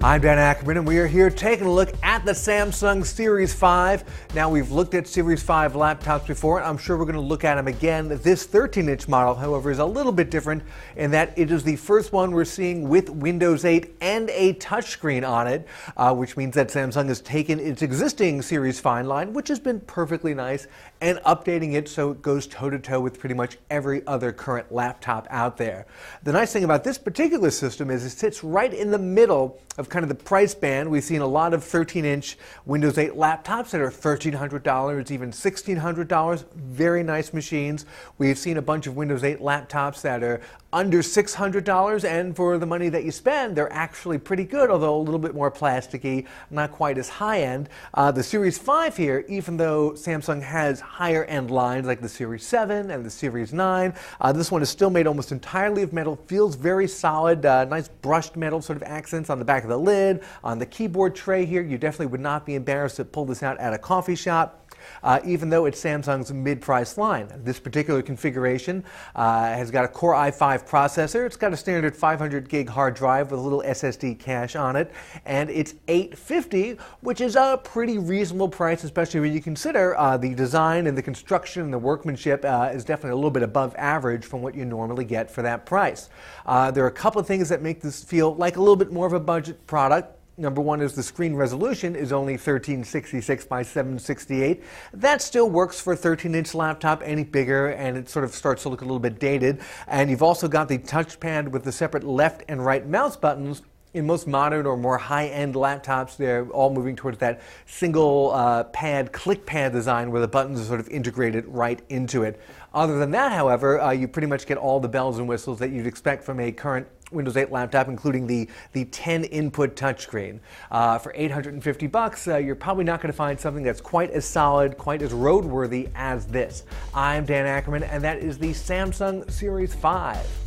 I'm Dan Ackerman, and we are here taking a look at the Samsung Series 5. Now, we've looked at Series 5 laptops before, and I'm sure we're going to look at them again. This 13-inch model, however, is a little bit different in that it is the first one we're seeing with Windows 8 and a touchscreen on it, which means that Samsung has taken its existing Series 5 line, which has been perfectly nice, and updating it so it goes toe-to-toe with pretty much every other current laptop out there. The nice thing about this particular system is it sits right in the middle of kind of the price band. We've seen a lot of 13-inch Windows 8 laptops that are $1,300, even $1,600. Very nice machines. We've seen a bunch of Windows 8 laptops that are under $600, and for the money that you spend, they're actually pretty good, although a little bit more plasticky, not quite as high-end. The Series 5 here, even though Samsung has higher-end lines like the Series 7 and the Series 9, this one is still made almost entirely of metal, feels very solid, nice brushed metal sort of accents on the back of the lid, on the keyboard tray here. You definitely would not be embarrassed to pull this out at a coffee shop. Even though it's Samsung's mid-price line. This particular configuration has got a Core i5 processor. It's got a standard 500 gig hard drive with a little SSD cache on it, and it's $850, which is a pretty reasonable price, especially when you consider the design and the construction and the workmanship is definitely a little bit above average from what you normally get for that price. There are a couple of things that make this feel like a little bit more of a budget product. Number one is the screen resolution is only 1366 by 768. That still works for a 13-inch laptop. Any bigger, and it sort of starts to look a little bit dated. And you've also got the touchpad with the separate left and right mouse buttons. In most modern or more high-end laptops, they're all moving towards that single pad, click pad design where the buttons are sort of integrated right into it. Other than that, however, you pretty much get all the bells and whistles that you'd expect from a current Windows 8 laptop, including the 10-input touchscreen. For $850, you're probably not going to find something that's quite as solid, quite as roadworthy as this. I'm Dan Ackerman, and that is the Samsung Series 5.